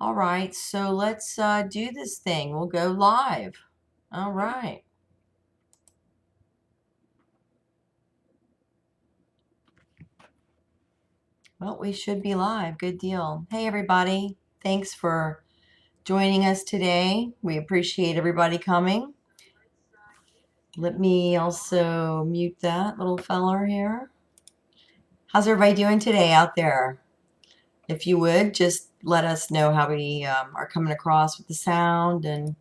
All right, so let's do this thing. We'll go live. All right. Well, we should be live. Good deal. Hey, everybody. Thanks for joining us today. We appreciate everybody coming. Let me also mute that little feller here. How's everybody doing today out there? If you would, just let us know how we are coming across with the sound, and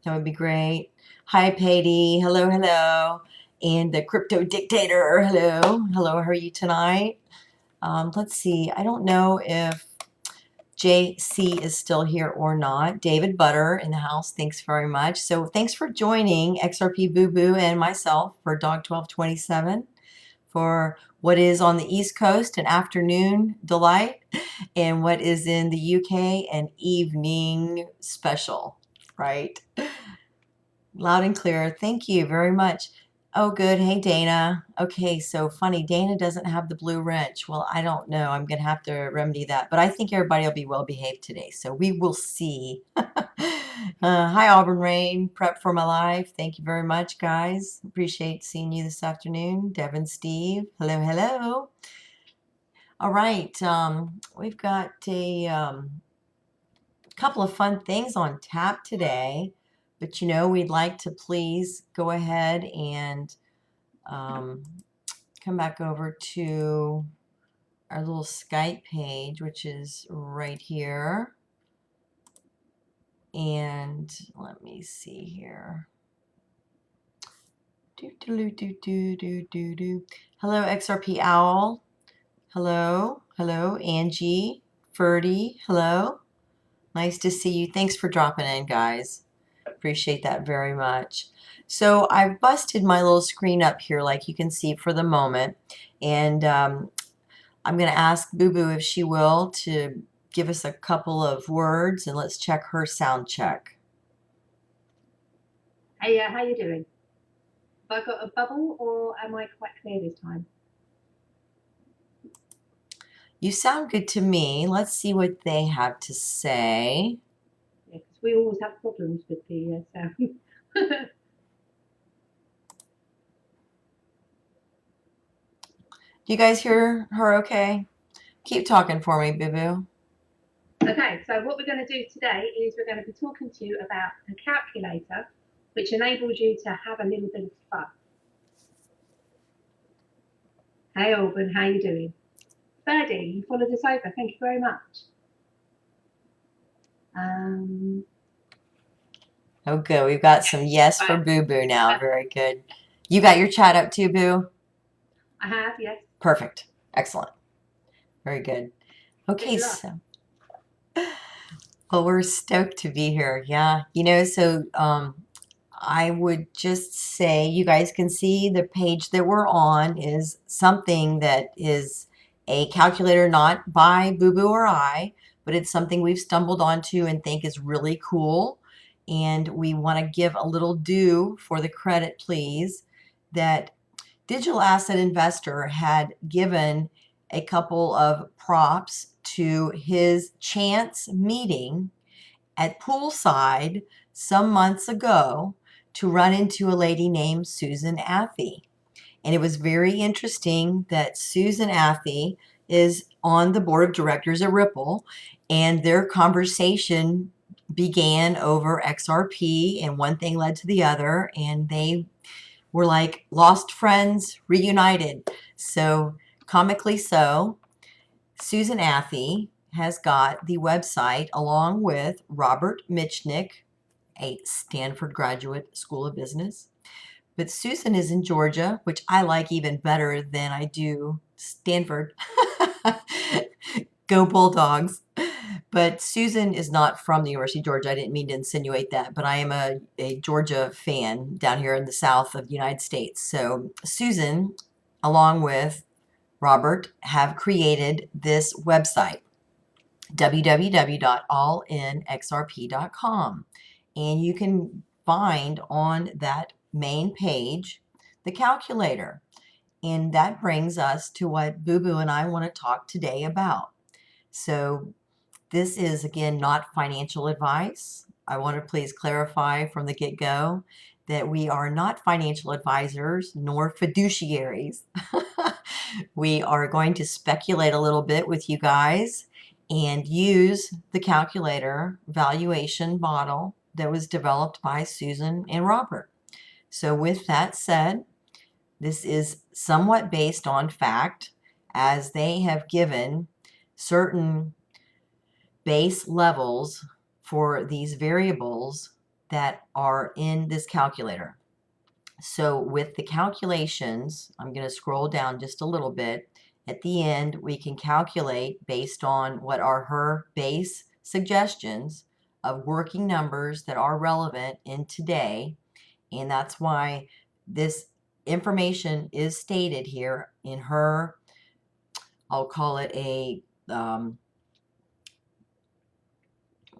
that would be great. Hi, Patty. Hello, hello. And the crypto dictator. Hello. Hello, how are you tonight? Let's see. I don't know if JC is still here or not. David Butter in the house. Thanks very much. So thanks for joining XRP Booboo and myself for Dog 1227 for what is on the East Coast an afternoon delight, and what is in the UK an evening special, right? Loud and clear. Thank you very much. Oh, good. Hey, Dana. Okay, so funny. Dana doesn't have the blue wrench. Well, I don't know. I'm going to have to remedy that. But I think everybody will be well behaved today. So we will see. Hi, Auburn Rain. Prep for my life. Thank you very much, guys. Appreciate seeing you this afternoon. Devin, Steve. Hello, hello. All right. We've got a couple of fun things on tap today. But we'd like to please go ahead and come back over to our little Skype page, which is right here. And let me see here. Hello, XRP Owl. Hello. Hello, Angie. Ferdy. Hello. Nice to see you. Thanks for dropping in, guys. Appreciate that very much. So I've busted my little screen up here, like you can see for the moment, and I'm going to ask Booboo if she will to give us a couple of words, and let's check her sound check. Hey, how you doing? Have I got a bubble, or am I quite clear this time? You sound good to me. Let's see what they have to say. Yeah, because we always have problems with the sound. Do you guys hear her okay? Keep talking for me, Booboo. Okay, so what we're going to do today is we're going to be talking to you about a calculator which enables you to have a little bit of fun. Hey, Auburn, how you doing? Birdie, you followed us over. Thank you very much. Oh, good. We've got some yes for Booboo now. Very good. You got your chat up too, Boo? I have, yes. Perfect. Excellent. Very good. Okay, so well, we're stoked to be here. Yeah, so I would just say you guys can see the page that we're on is something that is a calculator not by Booboo or I, but it's something we've stumbled onto and think is really cool. And we want to give a little due for the credit, please, that Digital Asset Investor had given a couple of props to his chance meeting at Poolside some months ago to run into a lady named Susan Athey. And it was very interesting that Susan Athey is on the board of directors at Ripple, and their conversation began over XRP, and one thing led to the other, and they were like lost friends reunited. So comically so, Susan Athey has got the website along with Robert Michnick, a Stanford graduate School of Business. But Susan is in Georgia, which I like even better than I do Stanford. Go Bulldogs. But Susan is not from the University of Georgia. I didn't mean to insinuate that, but I am a Georgia fan down here in the south of the United States. So Susan, along with Robert, have created this website, www.allinxrp.com. And you can find on that main page the calculator. And that brings us to what Booboo and I want to talk today about. So This is, again, not financial advice. I want to please clarify from the get-go that we are not financial advisors nor fiduciaries. We are going to speculate a little bit with you guys and use the calculator valuation model that was developed by Susan and Robert. So with that said, this is somewhat based on fact, as they have given certain base levels for these variables that are in this calculator. So with the calculations, I'm going to scroll down just a little bit. At the end, we can calculate based on what are her base suggestions of working numbers that are relevant in today. And that's why this information is stated here in her, I'll call it a,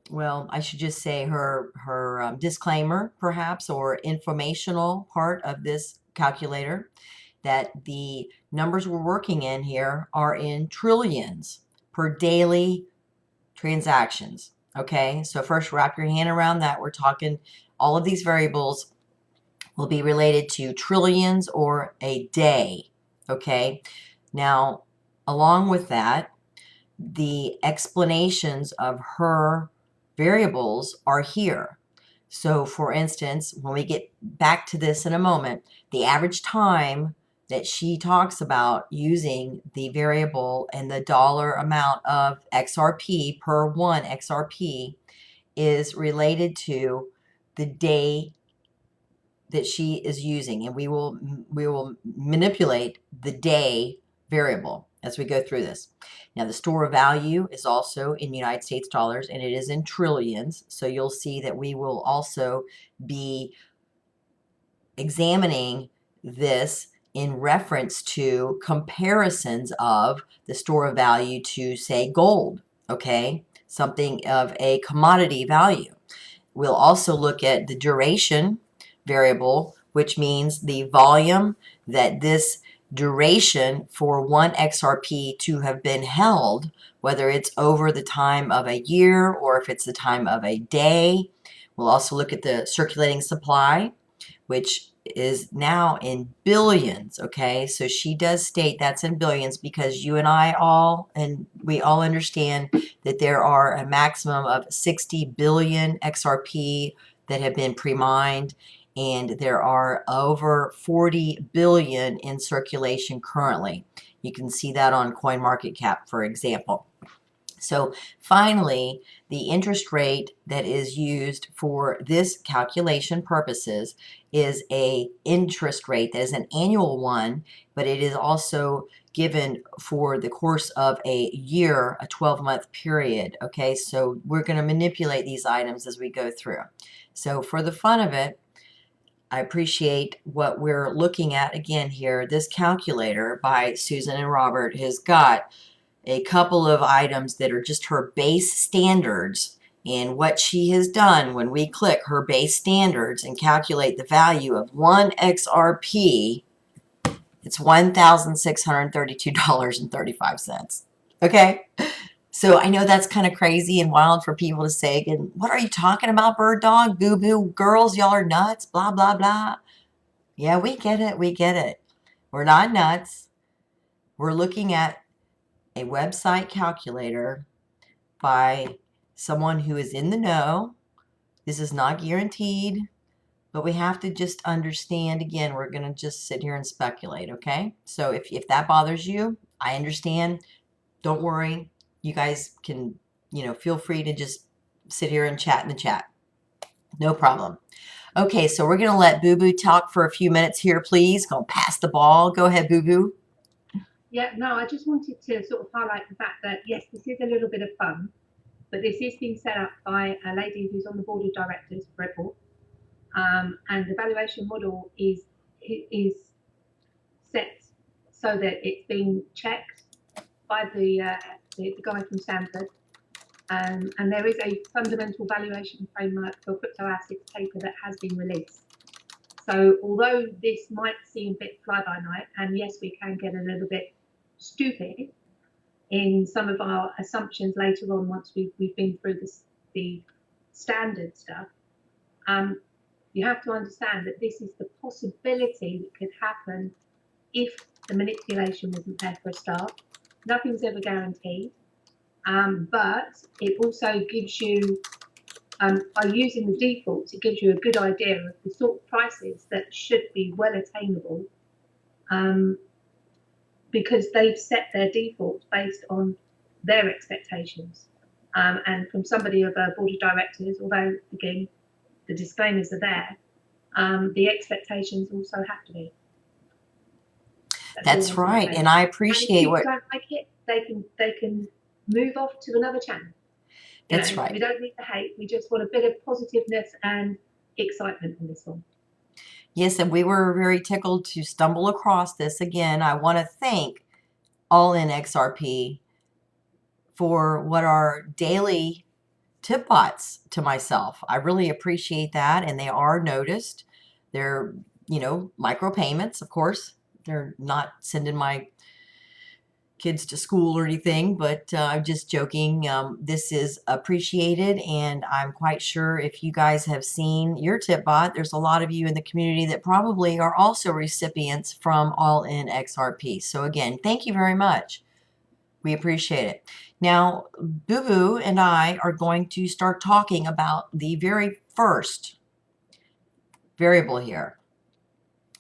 well, I should just say her disclaimer, perhaps, or informational part of this calculator, that the numbers we're working in here are in trillions per daily transactions. Okay, so first wrap your hand around that. We're talking all of these variables will be related to trillions or a day. Okay, now along with that, the explanations of her variables are here. So for instance, when we get back to this in a moment, the average time that she talks about using the variable and the dollar amount of XRP per one XRP is related to the day that she is using, and we will manipulate the day variable as we go through this. Now, the store of value is also in United States dollars, and it is in trillions. So you'll see that we will also be examining this in reference to comparisons of the store of value to, say, gold, okay? Something of a commodity value. We'll also look at the duration variable, which means the volume that this duration for one XRP to have been held, whether it's over the time of a year or if it's the time of a day. We'll also look at the circulating supply, which is now in billions. Okay, so she does state that's in billions because you and I all, and we all understand that there are a maximum of 60 billion XRP that have been pre-mined, and there are over 40 billion in circulation currently. You can see that on CoinMarketCap, for example. So finally, the interest rate that is used for this calculation purposes is a interest rate that is an annual one, but it is also given for the course of a year, a 12-month period. Okay, so we're going to manipulate these items as we go through. So for the fun of it, I appreciate what we're looking at again here. This calculator by Susan and Robert has got a couple of items that are just her base standards. And what she has done when we click her base standards and calculate the value of one XRP, it's $1,632.35. Okay? So I know that's kind of crazy and wild for people to say, again, what are you talking about, bird dog? Booboo, girls, y'all are nuts, blah, blah, blah. Yeah, we get it. We get it. We're not nuts. We're looking at a website calculator by someone who is in the know. This is not guaranteed, but we have to just understand, again, we're going to just sit here and speculate, okay? So if that bothers you, I understand. Don't worry. You guys can, feel free to just sit here and chat in the chat. No problem. Okay, so we're going to let Booboo talk for a few minutes here, please. Going to pass the ball. Go ahead, Booboo. Yeah, no, I just wanted to sort of highlight the fact that, yes, this is a little bit of fun, but this is being set up by a lady who's on the board of directors for Ripple. And the valuation model is set so that it's being checked by the guy from Stanford. And there is a fundamental valuation framework for crypto assets paper that has been released. So although this might seem a bit fly by night, and yes, we can get a little bit stupid, in some of our assumptions later on once we've been through the standard stuff. You have to understand that this is the possibility that could happen if the manipulation wasn't there for a start. Nothing's ever guaranteed, but it also gives you, by using the defaults, it gives you a good idea of the sort of prices that should be well attainable, because they've set their defaults based on their expectations. And from somebody of a board of directors, although again the disclaimers are there, the expectations also have to be. That's right, and I appreciate and if people don't like it, they can move off to another channel. That's right. We don't need the hate. We just want a bit of positiveness and excitement on this one. Yes, and we were very tickled to stumble across this again. I want to thank All In XRP for what are daily tip bots to myself. I really appreciate that, and they are noticed. They're, micro payments, of course. They're not sending my kids to school or anything, but I'm just joking. This is appreciated, and I'm quite sure if you guys have seen your tip bot, there's a lot of you in the community that probably are also recipients from All In XRP. So again, thank you very much. We appreciate it. Now, Booboo and I are going to start talking about the very first variable here,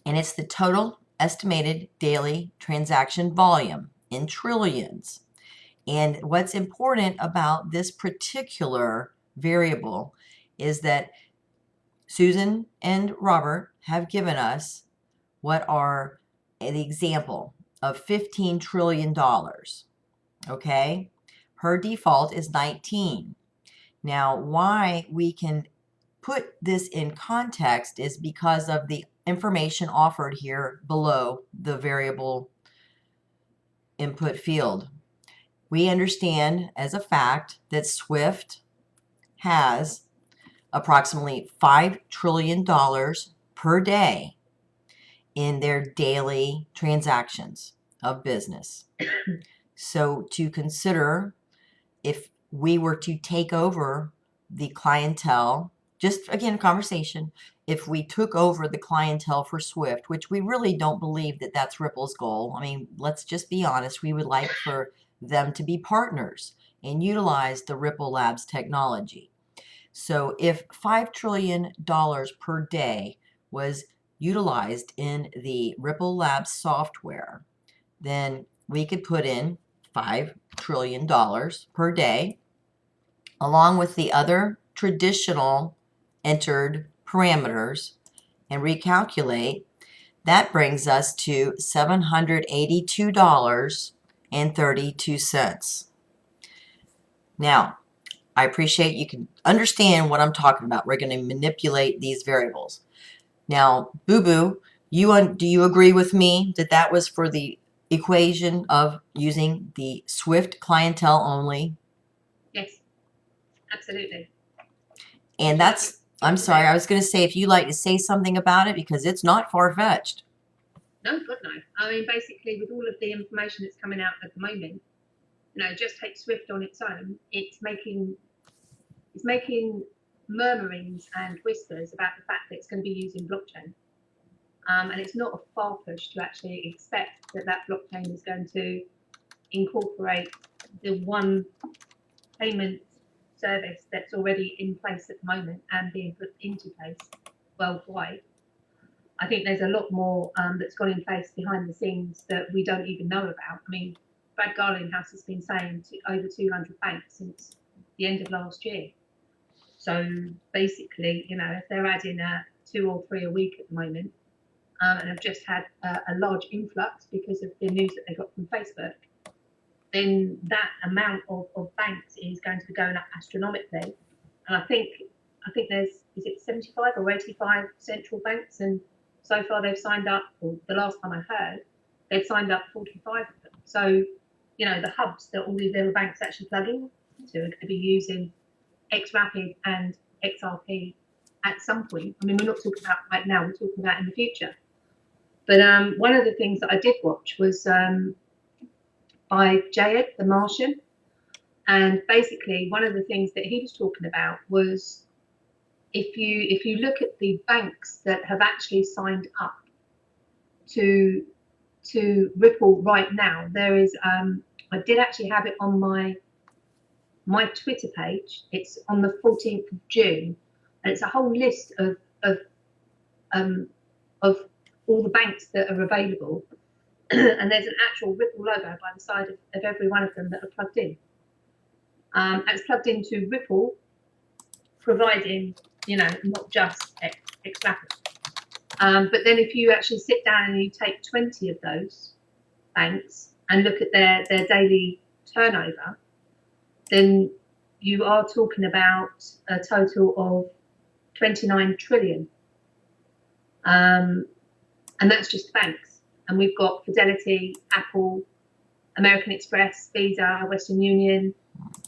and it's the total estimated daily transaction volume in trillions. And what's important about this particular variable is that Susan and Robert have given us what are the example of $15 trillion. Okay, her default is 19. Now, why we can put this in context is because of the information offered here below the variable input field. We understand as a fact that SWIFT has approximately $5 trillion per day in their daily transactions of business. So to consider, if we were to take over the clientele, just again, conversation, if we took over the clientele for SWIFT, which we really don't believe that that's Ripple's goal. I mean, let's just be honest. We would like for them to be partners and utilize the Ripple Labs technology. So if $5 trillion per day was utilized in the Ripple Labs software, then we could put in $5 trillion per day, along with the other traditional entered parameters, and recalculate. That brings us to $782.32. Now, I appreciate you can understand what I'm talking about. We're going to manipulate these variables. Now, Booboo, do you agree with me that that was for the equation of using the SWIFT clientele only? Yes, absolutely. And that's, I'm sorry, I was going to say, if you'd like to say something about it, because it's not far-fetched. No, God no. I mean, basically, with all of the information that's coming out at the moment, just take SWIFT on its own. It's making murmurings and whispers about the fact that it's going to be using blockchain. And it's not a far push to actually expect that that blockchain is going to incorporate the one payment service that's already in place at the moment and being put into place worldwide. I think there's a lot more that's gone in place behind the scenes that we don't even know about. I mean, Brad Garlinghouse has been saying over 200 banks since the end of last year. So basically, if they're adding 2 or 3 a week at the moment, and have just had a large influx because of the news that they got from Facebook, then that amount of banks is going to be going up astronomically. And I think there's, is it 75 or 85 central banks, and so far they've signed up, or the last time I heard, they've signed up 45 of them. So, the hubs that all these little banks actually plug in to are going to be using Xrp and XRP at some point. I mean, we're not talking about right now, we're talking about in the future. But one of the things that I did watch was by Jayed the Martian. And basically, one of the things that he was talking about was if you look at the banks that have actually signed up to Ripple right now, there is I did actually have it on my Twitter page. It's on the 14th of June, and it's a whole list of all the banks that are available. And there's an actual Ripple logo by the side of every one of them that are plugged in. And it's plugged into Ripple, providing, not just Xrp. But then if you actually sit down and you take 20 of those banks and look at their daily turnover, then you are talking about a total of 29 trillion. And that's just banks. And we've got Fidelity, Apple, American Express, Visa, Western Union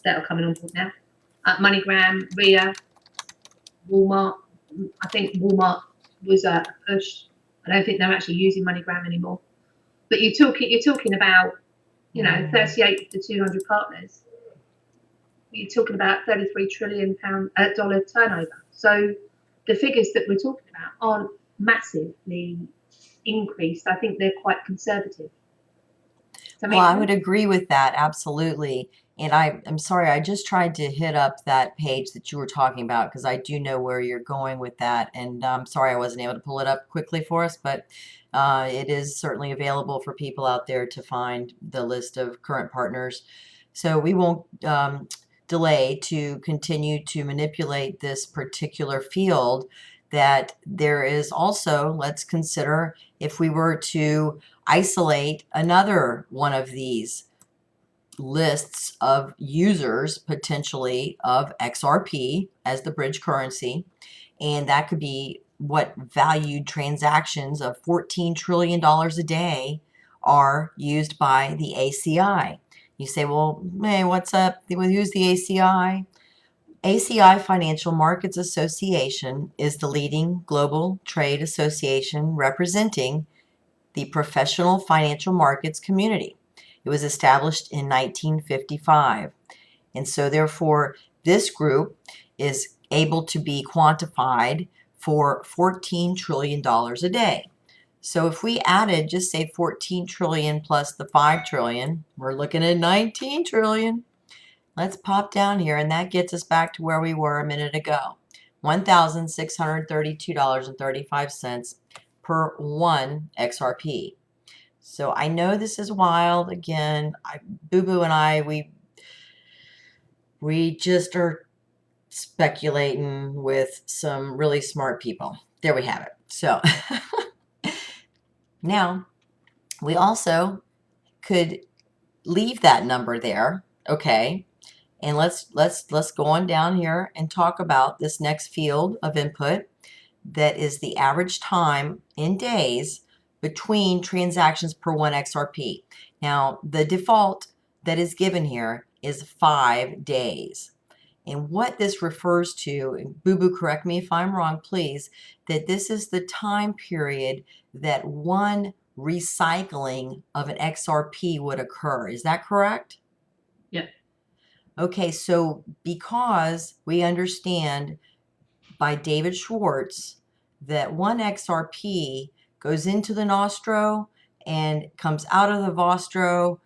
that are coming on board now. MoneyGram, RIA, Walmart. I think Walmart was a push. I don't think they're actually using MoneyGram anymore. But you're talking about, 38 of the 200 partners. You're talking about $33 trillion dollar turnover. So the figures that we're talking about aren't massively increased. I think they're quite conservative. Well, I would agree with that, absolutely. And I'm sorry, I just tried to hit up that page that you were talking about because I do know where you're going with that. And I'm sorry I wasn't able to pull it up quickly for us, but it is certainly available for people out there to find the list of current partners. So we won't delay to continue to manipulate this particular field. That there is also, let's consider if we were to isolate another one of these lists of users potentially of XRP as the bridge currency, and that could be what valued transactions of $14 trillion a day are used by the ACI. You say, well, hey, what's up? Who's the ACI? ACI Financial Markets Association is the leading global trade association representing the professional financial markets community. It was established in 1955. And so therefore, this group is able to be quantified for $14 trillion a day. So if we added, just say 14 trillion plus the 5 trillion, we're looking at 19 trillion. Let's pop down here, and that gets us back to where we were a minute ago. $1,632.35 per one XRP. So I know this is wild. Again, Booboo and I, we just are speculating with some really smart people. There we have it. So now we also could leave that number there, okay? And let's go on down here and talk about this next field of input that is the average time in days between transactions per one XRP. Now, the default that is given here is 5 days. And what this refers to, and Booboo, correct me if I'm wrong, please, that this is the time period that one recycling of an XRP would occur. Is that correct? Yeah. Okay, so because we understand by David Schwartz that one XRP goes into the nostro and comes out of the vostro,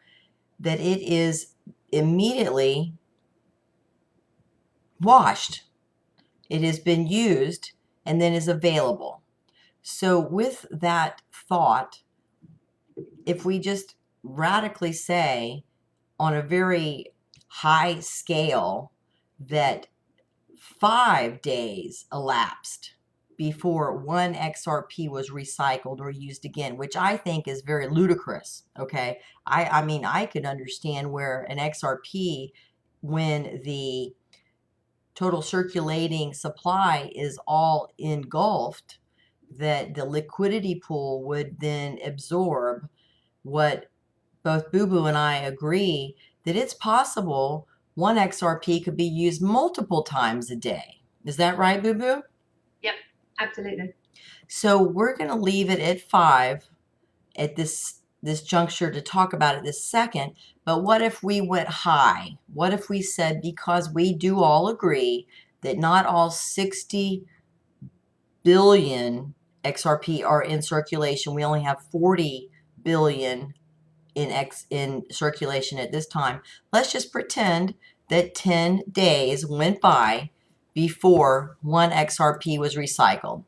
that it is immediately washed. It has been used and then is available. So with that thought, if we just radically say on a very high scale that 5 days elapsed before one XRP was recycled or used again, which I think is very ludicrous. Okay. I mean, I could understand where an XRP, when the total circulating supply is all engulfed, that the liquidity pool would then absorb what both Booboo and I agree that it's possible one XRP could be used multiple times a day. Is that right, Booboo? Yep, absolutely. So we're going to leave it at 5 at this this juncture to talk about it this second, but what if we went high? What if we said, because we do all agree that not all 60 billion XRP are in circulation, we only have 40 billion in circulation at this time. Let's just pretend that 10 days went by before one XRP was recycled,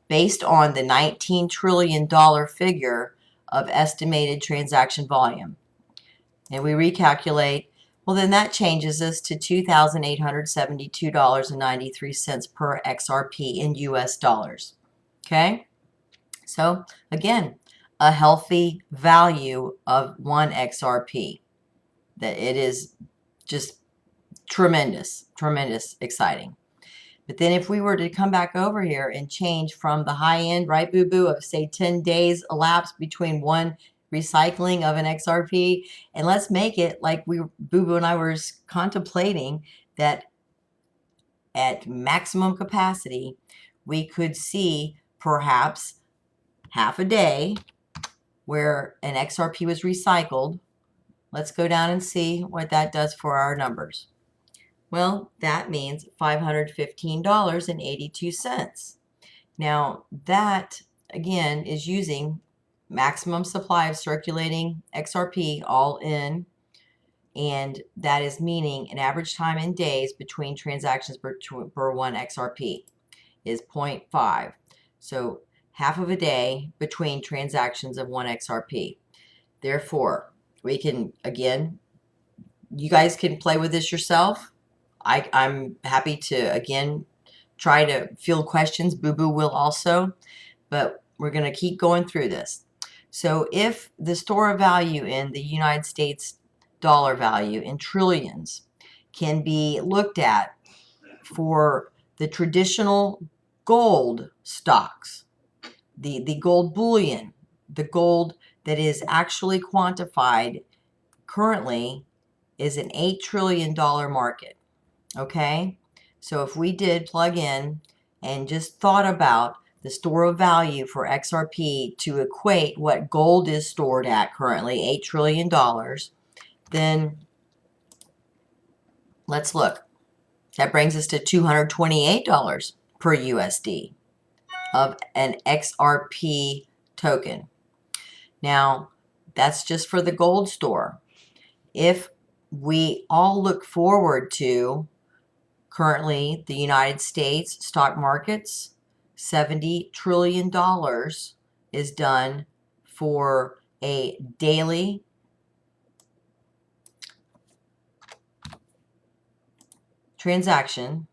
based on the $19 trillion figure of estimated transaction volume. And we recalculate, well, then that changes us to $2,872.93 per XRP in US dollars. Okay? So, again, a healthy value of one XRP. That it is just tremendous, exciting. But then if we were to come back over here and change from the high end, right, Booboo, of say 10 days elapsed between one recycling of an XRP, and let's make it like Booboo and I were contemplating, that at maximum capacity, we could see perhaps half a day where an XRP was recycled. Let's go down and see what that does for our numbers. Well, that means $515.82. Now, that, again, is using maximum supply of circulating XRP all in, and that is meaning an average time in days between transactions per one XRP is 0.5. So half of a day between transactions of one XRP. Therefore, we can, again, you guys can play with this yourself. I'm happy to, again, try to field questions. Booboo will also, but we're going to keep going through this. So if the store of value in the United States dollar value in trillions can be looked at for the traditional gold stocks, the gold bullion, the gold that is actually quantified currently is an $8 trillion market. Okay, so if we did plug in and just thought about the store of value for XRP to equate what gold is stored at currently, $8 trillion, then let's look. That brings us to $228 per USD of an XRP token. Now, that's just for the gold store. If we all look forward to currently the United States stock markets, $70 trillion is done for a daily transaction,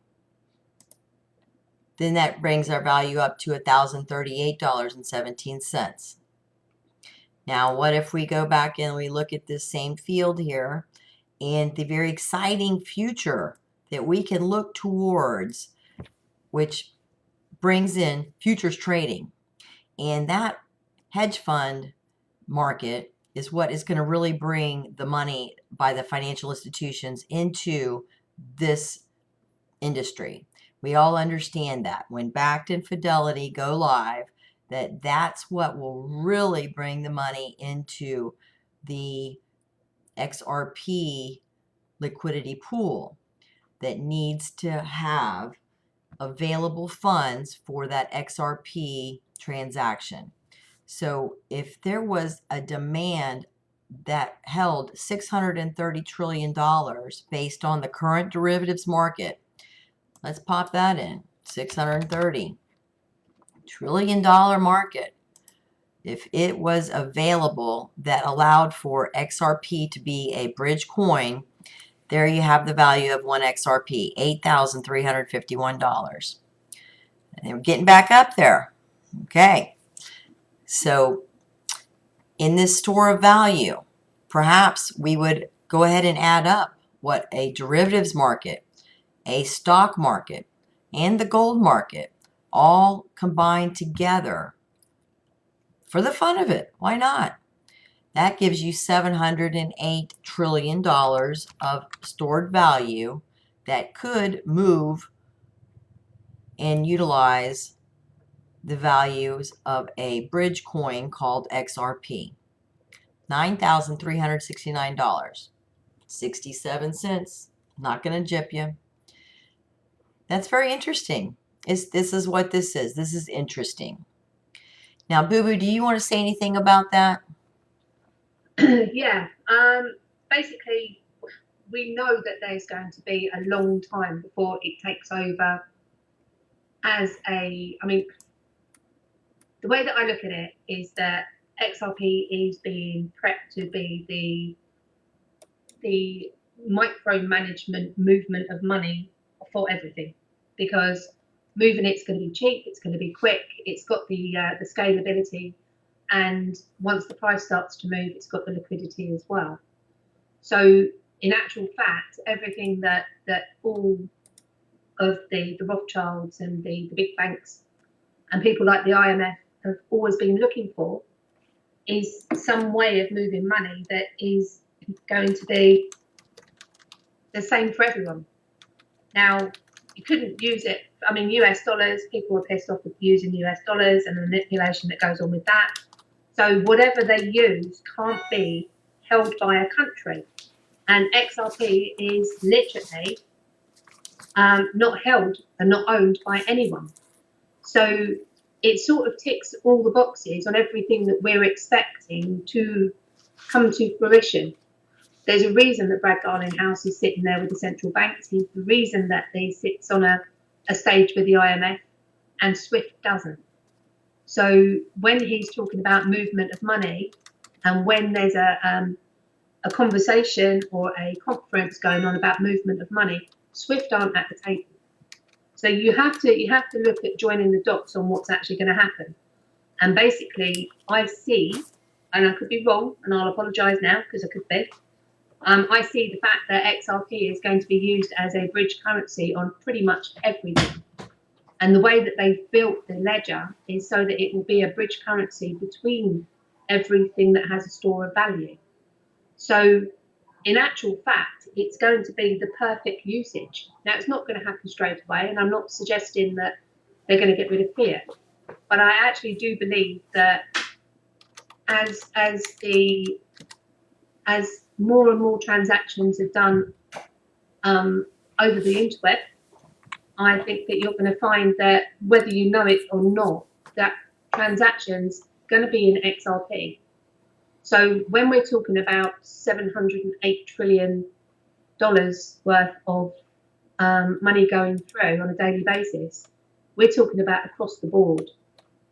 then that brings our value up to $1,038.17. Now, what if we go back and we look at this same field here and the very exciting future that we can look towards, which brings in futures trading. And that hedge fund market is what is going to really bring the money by the financial institutions into this industry. We all understand that when Bakkt and Fidelity go live, that's what will really bring the money into the XRP liquidity pool that needs to have available funds for that XRP transaction. So if there was a demand that held $630 trillion based on the current derivatives market, let's pop that in, $630 trillion market. If it was available that allowed for XRP to be a bridge coin, there you have the value of one XRP, $8,351. And we're getting back up there. Okay. So in this store of value, perhaps we would go ahead and add up what a derivatives market, a stock market, and the gold market all combined together for the fun of it. Why not? That gives you $708 trillion of stored value that could move and utilize the values of a bridge coin called XRP. $9,369. 67 cents. Not going to jip you. That's very interesting. This is what this is. This is interesting. Now, Booboo, do you want to say anything about that? Yeah. Basically, we know that there's going to be a long time before it takes over as a, I mean, the way that I look at it is that XRP is being prepped to be the micromanagement movement of money for everything, because moving it's going to be cheap, it's going to be quick, it's got the scalability, and once the price starts to move, it's got the liquidity as well. So in actual fact, everything that all of the Rothschilds and the big banks and people like the IMF have always been looking for is some way of moving money that is going to be the same for everyone. Now, you couldn't use it. I mean, US dollars, people were pissed off with using US dollars and the manipulation that goes on with that. So whatever they use can't be held by a country. And XRP is literally not held and not owned by anyone. So it sort of ticks all the boxes on everything that we're expecting to come to fruition. There's a reason that Brad Garlinghouse is sitting there with the central banks. He's the reason that he sits on a stage with the IMF, and SWIFT doesn't. So when he's talking about movement of money, and when there's a conversation or a conference going on about movement of money, SWIFT aren't at the table. So you have to look at joining the dots on what's actually going to happen. And basically, I see, and I could be wrong, and I'll apologise now because I could be. I see the fact that XRP is going to be used as a bridge currency on pretty much everything. And the way that they've built the ledger is so that it will be a bridge currency between everything that has a store of value. So in actual fact, it's going to be the perfect usage. Now, it's not going to happen straight away, and I'm not suggesting that they're going to get rid of fiat. But I actually do believe that as more and more transactions are done over the interweb, I think that you're going to find that whether you know it or not, that transactions going to be in XRP. So when we're talking about $708 trillion worth of money going through on a daily basis, we're talking about across the board,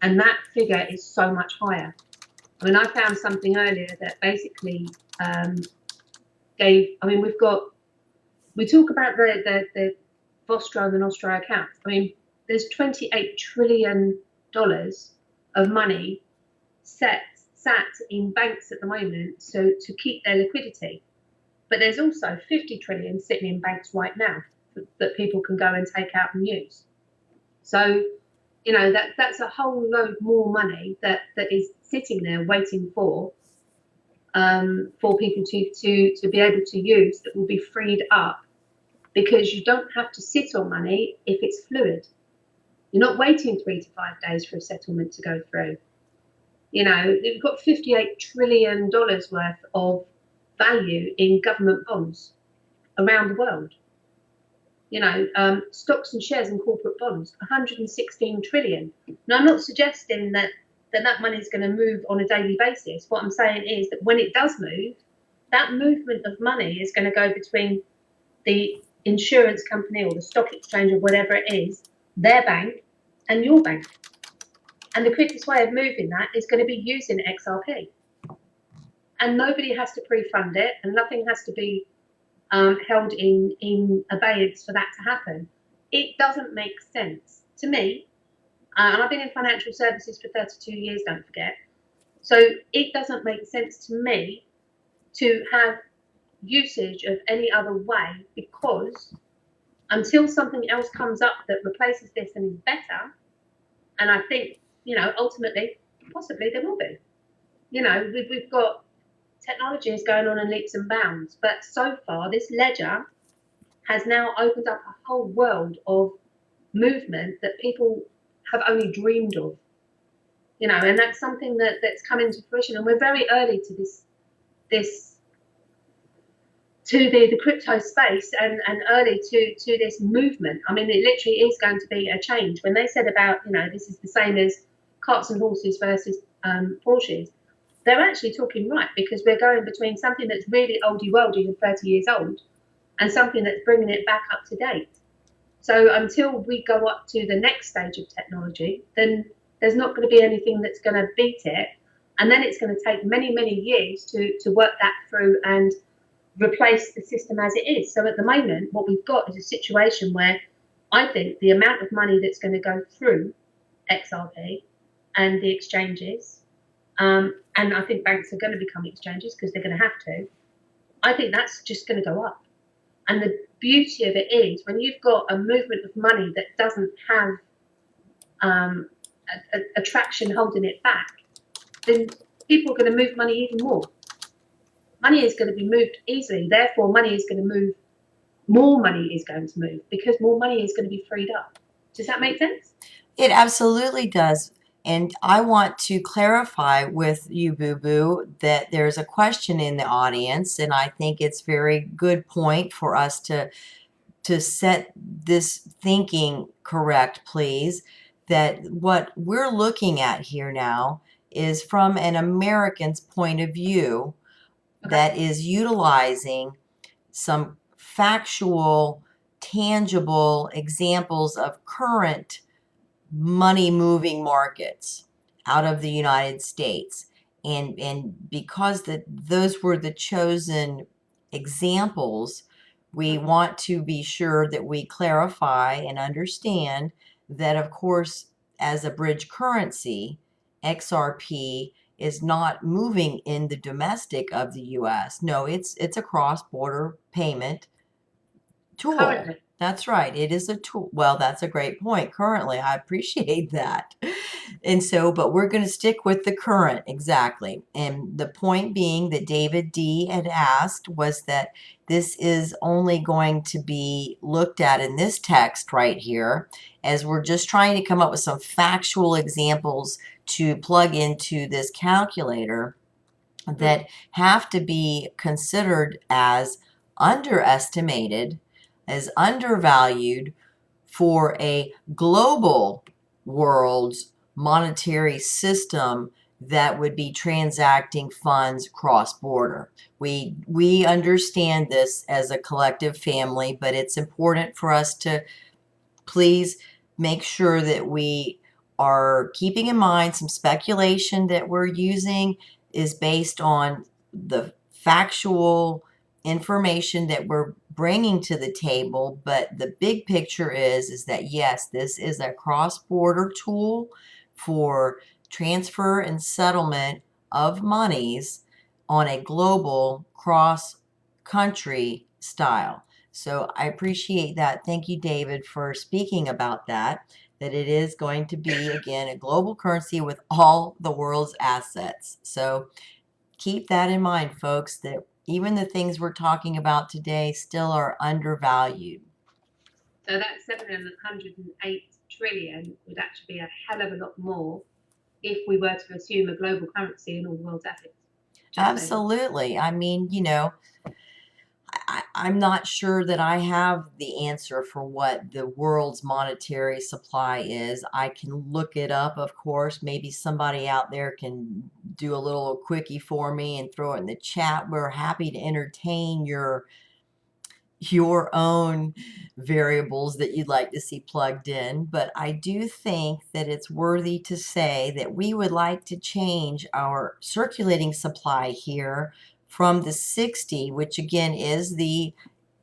and that figure is so much higher. I mean, I found something earlier that basically we talk about the Vostro and the Nostro accounts. I mean, there's $28 trillion of money sat in banks at the moment, so to keep their liquidity. But there's also 50 trillion sitting in banks right now that people can go and take out and use. So, you know, that's a whole load more money that is sitting there waiting for people to be able to use, that will be freed up, because you don't have to sit on money if it's fluid. You're not waiting 3 to 5 days for a settlement to go through. You know, we've got $58 trillion worth of value in government bonds around the world. You know, stocks and shares and corporate bonds, 116 trillion. Now, I'm not suggesting that money is going to move on a daily basis. What I'm saying is that when it does move, that movement of money is going to go between the insurance company or the stock exchange or whatever it is, their bank, and your bank. And the quickest way of moving that is going to be using XRP. And nobody has to pre-fund it, and nothing has to be held in abeyance for that to happen. It doesn't make sense to me, and I've been in financial services for 32 years, don't forget. So it doesn't make sense to me to have usage of any other way, because until something else comes up that replaces this and is better, and I think, you know, ultimately, possibly there will be. You know, we've got technology is going on in leaps and bounds, but so far this ledger has now opened up a whole world of movement that people have only dreamed of. You know, and that's something that's come into fruition, and we're very early to this to the crypto space and early to this movement. I mean, it literally is going to be a change. When they said about, you know, this is the same as carts and horses versus Porsches, they're actually talking right, because we're going between something that's really oldie worldy and 30 years old and something that's bringing it back up to date. So until we go up to the next stage of technology, then there's not going to be anything that's going to beat it. And then it's going to take many, many years to work that through and replace the system as it is. So at the moment, what we've got is a situation where I think the amount of money that's going to go through XRP and the exchanges, and I think banks are going to become exchanges because they're going to have to, I think that's just going to go up. And the beauty of it is, when you've got a movement of money that doesn't have a traction holding it back, then people are going to move money even more. Money is going to be moved easily. Therefore, money is going to move. More money is going to move because more money is going to be freed up. Does that make sense? It absolutely does. And I want to clarify with you, Booboo, that there's a question in the audience, and I think it's very good point for us to set this thinking correct, please, that what we're looking at here now is from an American's point of view that is utilizing some factual, tangible examples of current money moving markets out of the United States. And because those were the chosen examples, we want to be sure that we clarify and understand that, of course, as a bridge currency, XRP is not moving in the domestic of the US. No, it's a cross-border payment tool. Currently. That's right. It is a tool. Well, that's a great point. Currently, I appreciate that. And so, but we're going to stick with the current, exactly. And the point being that David D had asked was that this is only going to be looked at in this text right here, as we're just trying to come up with some factual examples to plug into this calculator that have to be considered as underestimated, as undervalued for a global world's monetary system that would be transacting funds cross-border. We understand this as a collective family, but it's important for us to please make sure that we are keeping in mind some speculation that we're using is based on the factual information that we're bringing to the table, but the big picture is that yes, this is a cross-border tool for transfer and settlement of monies on a global cross-country style. So I appreciate that. Thank you, David, for speaking about that it is going to be, again, a global currency with all the world's assets. So keep that in mind, folks, that even the things we're talking about today still are undervalued. So that 708 trillion would actually be a hell of a lot more if we were to assume a global currency in all the world's assets. Absolutely. I mean, you know, I'm not sure that I have the answer for what the world's monetary supply is. I can look it up, of course. Maybe somebody out there can do a little quickie for me and throw it in the chat. We're happy to entertain your own variables that you'd like to see plugged in. But I do think that it's worthy to say that we would like to change our circulating supply here from the 60, which again is the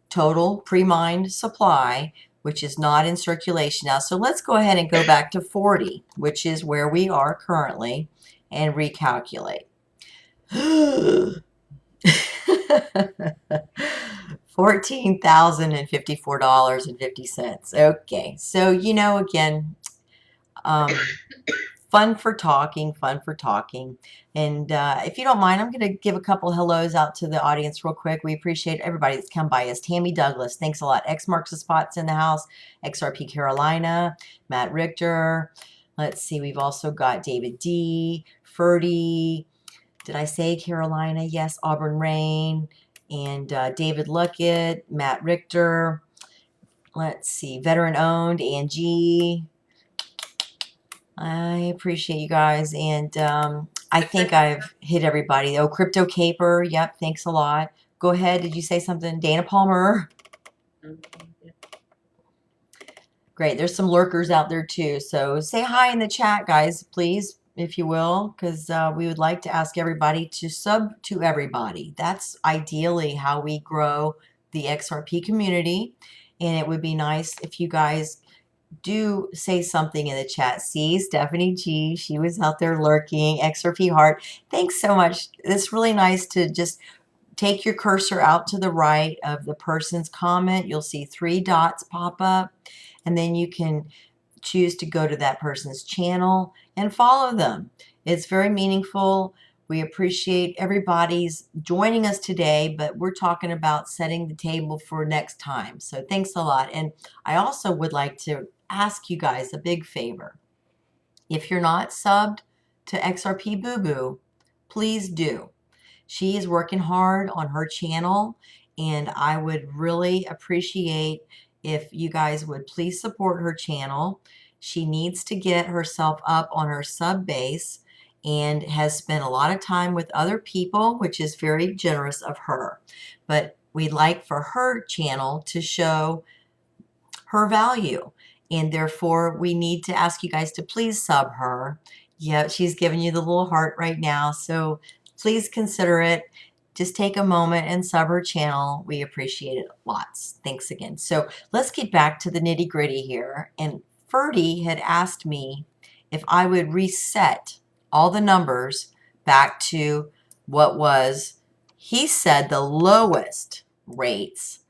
total pre-mined supply, which is not in circulation now. So let's go ahead and go back to 40, which is where we are currently, and recalculate. $14,054.50. Okay, so you know, again, fun for talking. And if you don't mind, I'm going to give a couple hellos out to the audience real quick. We appreciate everybody that's come by us. Tammy Douglas, thanks a lot. X Marks the Spots in the house. XRP Carolina, Matt Richter. Let's see, we've also got David D, Ferdy, Did I say Carolina? Yes, Auburn Rain, and David Luckett, Matt Richter. Let's see, veteran owned, Angie. I appreciate you guys, and I think I've hit everybody. Oh, Crypto Caper. Yep, thanks a lot. Go ahead. Did you say something? Dana Palmer. Great. There's some lurkers out there too. So say hi in the chat, guys, please, if you will, because we would like to ask everybody to sub to everybody. That's ideally how we grow the XRP community. And it would be nice if you guys do say something in the chat. See, Stephanie G, she was out there lurking. XRP Heart. Thanks so much. It's really nice to just take your cursor out to the right of the person's comment. You'll see 3 dots pop up, and then you can choose to go to that person's channel and follow them. It's very meaningful. We appreciate everybody's joining us today, but we're talking about setting the table for next time. So thanks a lot. And I also would like to ask you guys a big favor. If you're not subbed to XRP Booboo, please do. She is working hard on her channel, and I would really appreciate if you guys would please support her channel. She needs to get herself up on her sub base and has spent a lot of time with other people, which is very generous of her. But we'd like for her channel to show her value, and therefore we need to ask you guys to please sub her. Yeah, she's giving you the little heart right now, so please consider it. Just take a moment and sub her channel. We appreciate it lots. Thanks again. So let's get back to the nitty gritty here. And Ferdy had asked me if I would reset all the numbers back to what was, he said, the lowest rates.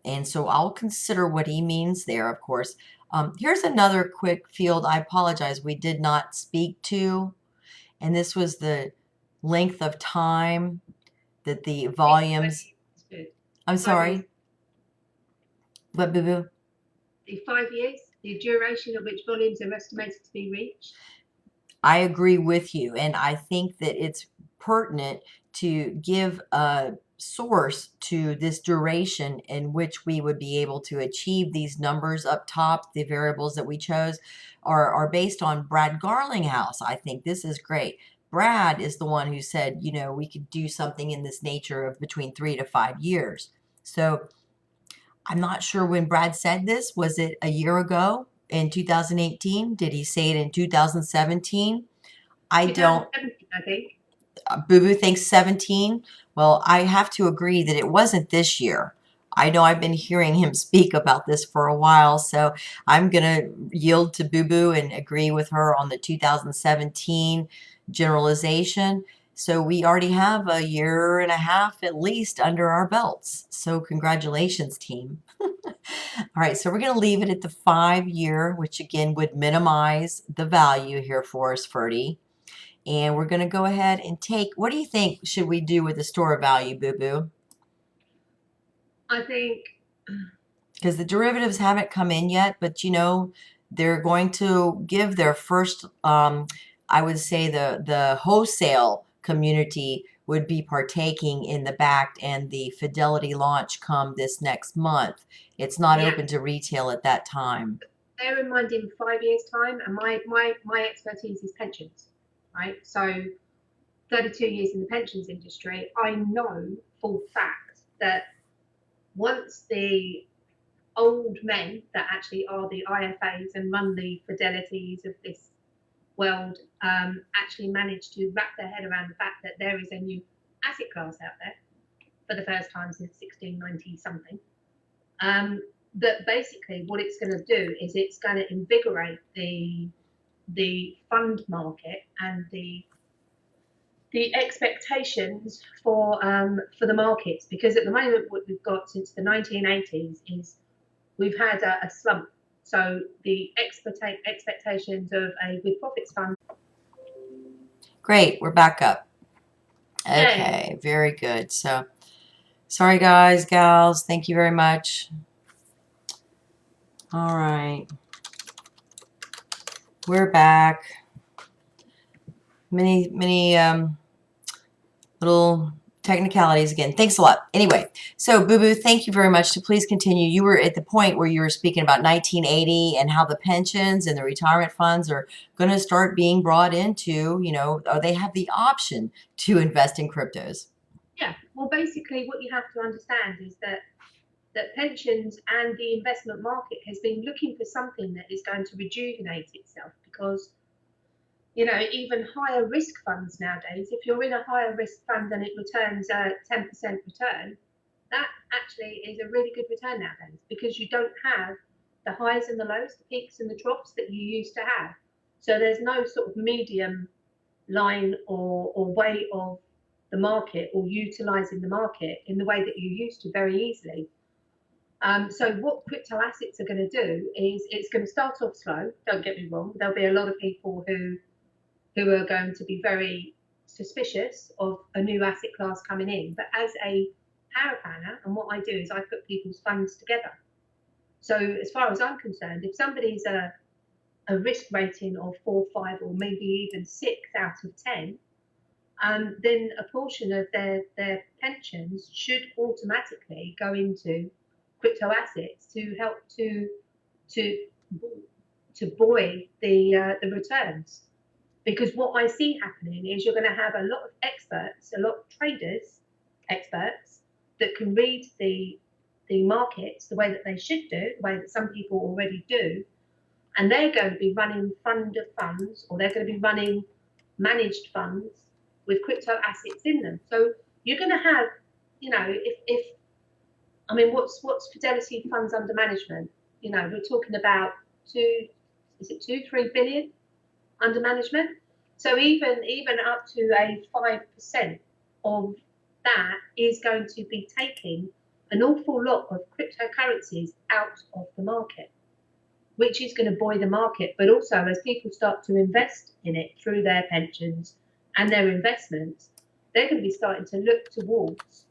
And so I'll consider what he means there, of course. Here's another quick field I apologize we did not speak to. And this was the length of time that the volumes. I'm sorry. What, Booboo? The 5 years, the duration of which volumes are estimated to be reached. I agree with you. And I think that it's pertinent to give a source to this duration in which we would be able to achieve these numbers up top. The variables that we chose are based on Brad Garlinghouse. I think this is great. Brad is the one who said, you know, we could do something in this nature of between 3 to 5 years. So I'm not sure when Brad said this. Was it a year ago in 2018? Did he say it in 2017? I don't. 2017, I think. Boo thinks 17. Well, I have to agree that it wasn't this year. I know I've been hearing him speak about this for a while, so I'm going to yield to Boo Boo and agree with her on the 2017 generalization. So we already have a year and a half at least under our belts. So congratulations, team. All right, so we're going to leave it at the 5-year, which again would minimize the value here for us, Ferdy. And we're going to go ahead and take, what do you think should we do with the store value, Boo Boo? I think, because the derivatives haven't come in yet, but you know, they're going to give their first, I would say the wholesale community would be partaking in the backed and the Fidelity launch come this next month. It's not open to retail at that time. Bear in mind in 5 years' time, and my expertise is pensions, right? So 32 years in the pensions industry, I know for fact that once the old men that actually are the IFAs and run the Fidelities of this world actually manage to wrap their head around the fact that there is a new asset class out there for the first time since 1690 something. That basically what it's going to do is it's going to invigorate the fund market and the expectations for the markets, because at the moment what we've got since the 1980s is we've had a slump. So the expectations of a with profits fund. Great, we're back up. Okay, yay. Very good. So sorry guys, gals, thank you very much. All right, we're back. Many little technicalities again. Thanks a lot. Anyway, so Booboo, thank you very much. To please continue. You were at the point where you were speaking about 1980 and how the pensions and the retirement funds are going to start being brought into, they have the option to invest in cryptos. Yeah, well, basically, what you have to understand is that pensions and the investment market has been looking for something that is going to rejuvenate itself, because even higher risk funds nowadays, if you're in a higher risk fund and it returns a 10% return, that actually is a really good return nowadays, because you don't have the highs and the lows, the peaks and the troughs that you used to have. So there's no sort of medium line or way of the market, or utilizing the market in the way that you used to very easily. So what crypto assets are going to do is, it's going to start off slow. Don't get me wrong. There'll be a lot of people who are going to be very suspicious of a new asset class coming in. But as a power planner, and what I do is I put people's funds together. So as far as I'm concerned, if somebody's a risk rating of 4, 5, or maybe even 6 out of 10, then a portion of their pensions should automatically go into crypto assets to help to buoy the returns. Because what I see happening is, you're going to have a lot of experts, a lot of traders, experts that can read the markets the way that they should do, the way that some people already do, and they're going to be running fund of funds, or they're going to be running managed funds with crypto assets in them. So you're going to have, if I mean, what's Fidelity funds under management? We're talking about 3 billion under management. So even up to a 5% of that is going to be taking an awful lot of cryptocurrencies out of the market, which is going to buoy the market. But also, as people start to invest in it through their pensions and their investments, they're going to be starting to look towards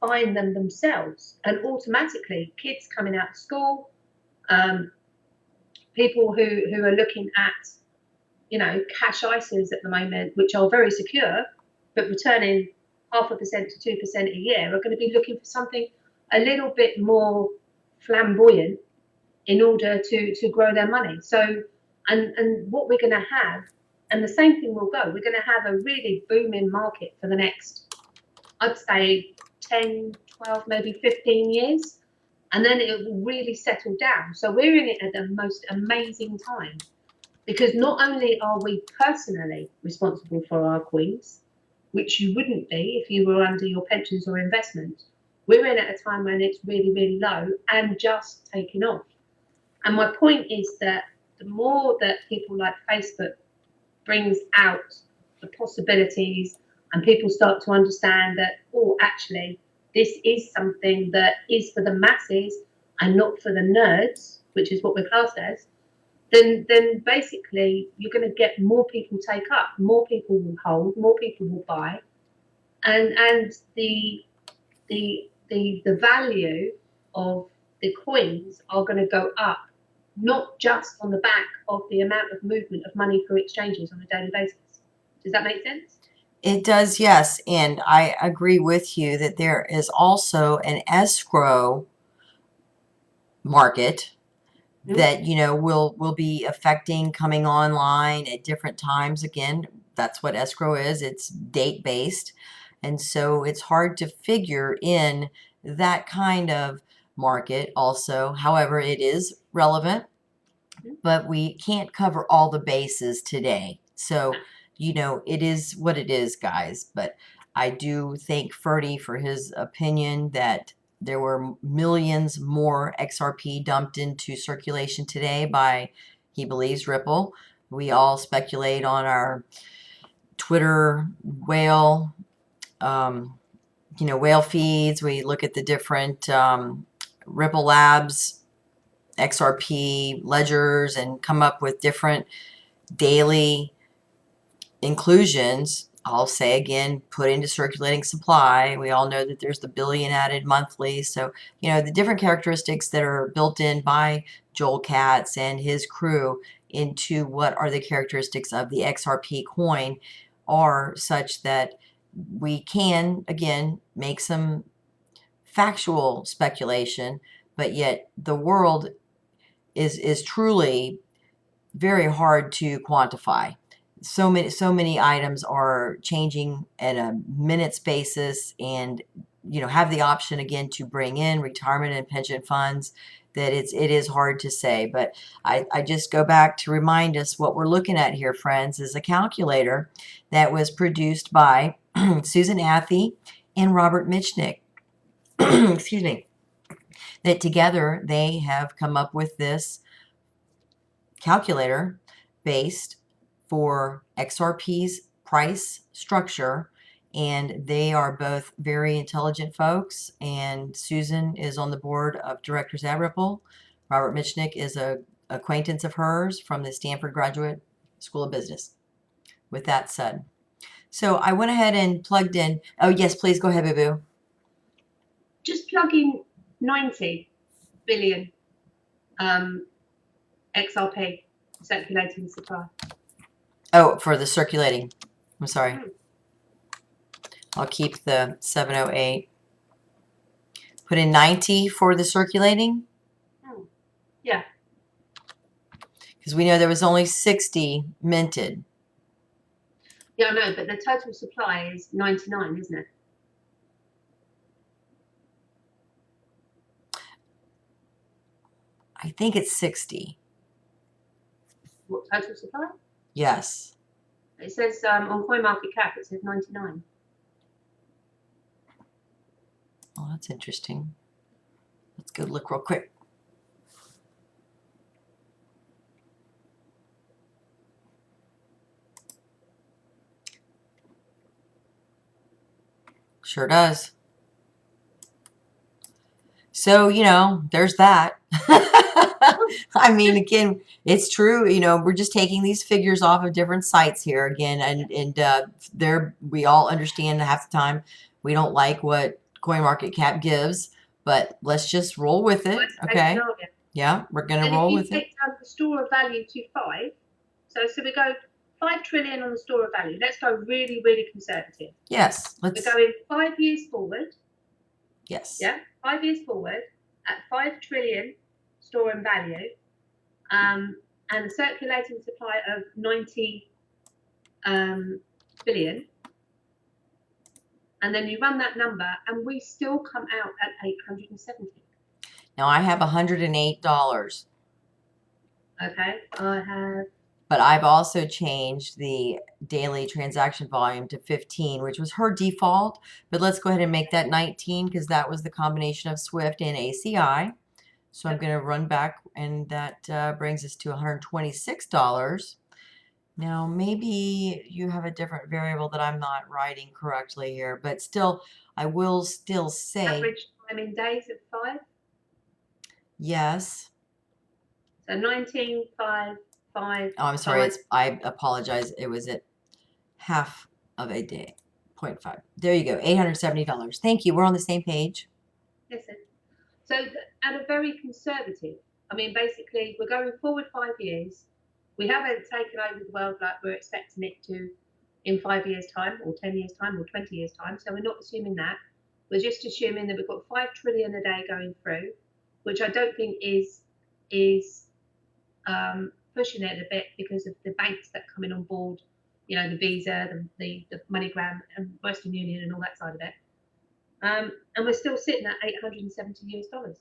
buying them themselves. And automatically, kids coming out of school, people who are looking at cash ISAs at the moment, which are very secure, but returning 0.5% to 2% a year, are going to be looking for something a little bit more flamboyant in order to grow their money. So, and what we're going to have, and the same thing will go, we're going to have a really booming market for the next, I'd say, 10, 12, maybe 15 years, and then it will really settle down. So we're in it at the most amazing time, because not only are we personally responsible for our coins, which you wouldn't be if you were under your pensions or investments, we're in at a time when it's really, really low and just taking off. And my point is that the more that people like Facebook brings out the possibilities, and people start to understand that, actually, this is something that is for the masses and not for the nerds, which is what we're classed as, then basically you're going to get more people take up, more people will hold, more people will buy, and the value of the coins are going to go up, not just on the back of the amount of movement of money through exchanges on a daily basis. Does that make sense? It does, yes. And I agree with you that there is also an escrow market that will be affecting coming online at different times. Again, that's what escrow is. It's date based, and so it's hard to figure in that kind of market also. However, it is relevant, but we can't cover all the bases today. So it is what it is, guys. But I do thank Ferdy for his opinion that there were millions more XRP dumped into circulation today by, he believes, Ripple. We all speculate on our Twitter whale, whale feeds. We look at the different Ripple Labs XRP ledgers and come up with different daily inclusions. I'll say again, put into circulating supply. We all know that there's the billion added monthly. So, the different characteristics that are built in by Joel Katz and his crew into what are the characteristics of the XRP coin are such that we can, again, make some factual speculation, but yet the world is truly very hard to quantify. So many items are changing at a minutes basis, and have the option again to bring in retirement and pension funds, that it is hard to say. But I just go back to remind us what we're looking at here, friends, is a calculator that was produced by Susan Athey and Robert Mitchnick. Excuse me. That together they have come up with this calculator based for XRP's price structure, and they are both very intelligent folks. And Susan is on the board of directors at Ripple. Robert Mitchnick is a acquaintance of hers from the Stanford Graduate School of Business. With that said, so I went ahead and plugged in. Oh yes, please go ahead, Booboo. Just plug in 90 billion XRP circulating supply. Oh, for the circulating. I'm sorry. I'll keep the 708. Put in 90 for the circulating. Yeah. Because we know there was only 60 minted. Yeah, I know, but the total supply is 99, isn't it? I think it's 60. What, total supply? Yes. It says on CoinMarketCap, it says 99. Oh, that's interesting. Let's go look real quick. Sure does. So, there's that. I mean, again, it's true. We're just taking these figures off of different sites here again. And we all understand half the time we don't like what CoinMarketCap gives, but let's just roll with it. Okay. Yeah, we're going to roll with it. And if you take the store of value to 5, so we go 5 trillion on the store of value. Let's go really, really conservative. Yes. We're going 5 years forward. Yes. Yeah, 5 years forward at 5 trillion store and value, and a circulating supply of 90 billion. And then you run that number, and we still come out at 870. Now I have $108. Okay, I have. But I've also changed the daily transaction volume to 15, which was her default. But let's go ahead and make that 19 because that was the combination of Swift and ACI. So I'm going to run back, and that brings us to $126. Now, maybe you have a different variable that I'm not writing correctly here, but still, I will still say. Average time in days of 5? Yes. So 19.5. Oh, I'm sorry. I apologize. It was at half of a day. 0.5. There you go. $870. Thank you. We're on the same page. Listen. So at a very conservative, I mean, basically, we're going forward 5 years. We haven't taken over the world like we're expecting it to in 5 years' time, or 10 years' time, or 20 years' time. So we're not assuming that. We're just assuming that we've got 5 trillion a day going through, which I don't think is pushing it a bit because of the banks that are coming on board, the Visa, the MoneyGram, and Western Union, and all that side of it. And we're still sitting at $870.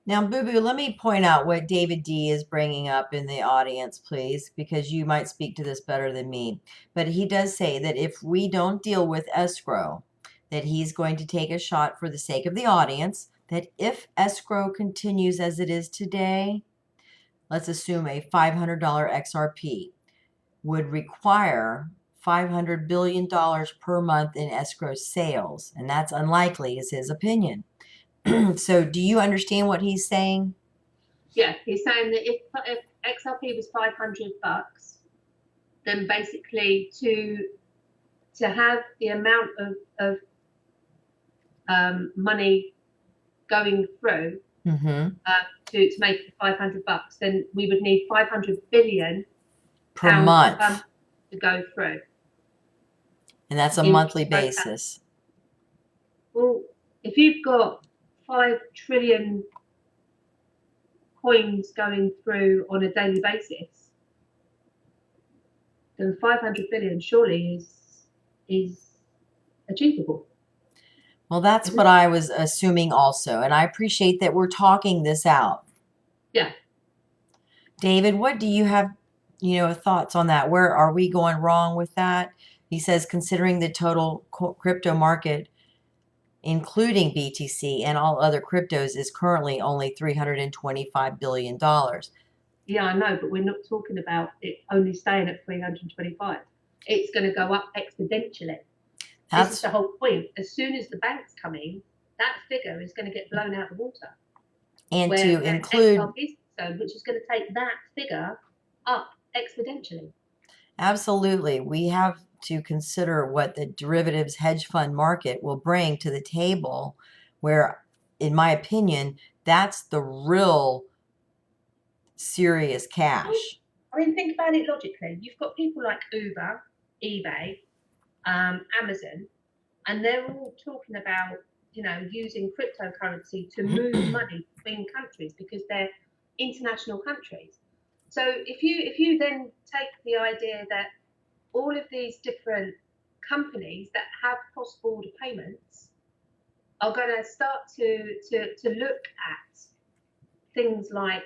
Now, Booboo, let me point out what David D is bringing up in the audience, please, because you might speak to this better than me. But he does say that if we don't deal with escrow, that he's going to take a shot for the sake of the audience, that if escrow continues as it is today, let's assume a $500 XRP would require $500 billion per month in escrow sales. And that's unlikely, is his opinion. So do you understand what he's saying? Yeah, he's saying that if XRP was $500, then basically to have the amount of money going through to make $500, then we would need 500 billion per month to go through. And that's a in monthly crypto. basis. Well, if you've got 5 trillion coins going through on a daily basis, then 500 billion surely is achievable. Well, that's what I was assuming also, and I appreciate that we're talking this out. Yeah. David, what do you have, thoughts on that? Where are we going wrong with that? He says, considering the total crypto market, including BTC and all other cryptos, is currently only $325 billion. Yeah, I know, but we're not talking about it only staying at 325. It's going to go up exponentially. This is the whole point. As soon as the banks come in, that figure is going to get blown out of the water. And to include XRP, which is going to take that figure up exponentially. Absolutely. We have to consider what the derivatives hedge fund market will bring to the table, where, in my opinion, that's the real serious cash. I mean, think about it logically. You've got people like Uber, eBay, Amazon, and they're all talking about, using cryptocurrency to move money between countries because they're international countries. So if you then take the idea that all of these different companies that have cross-border payments are going to start to look at things like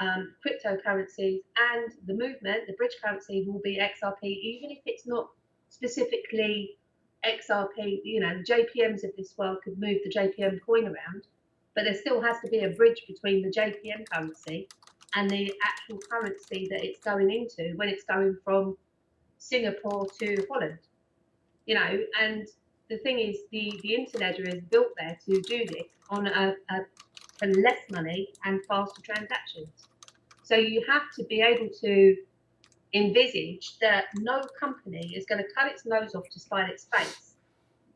cryptocurrencies, and the movement, the bridge currency will be XRP, even if it's not specifically XRP. The JPMs of this world could move the JPM coin around, but there still has to be a bridge between the JPM currency and the actual currency that it's going into when it's going from Singapore to Holland. And the thing is, the interledger is built there to do this on for less money and faster transactions. So you have to be able to envisage that no company is going to cut its nose off to spite its face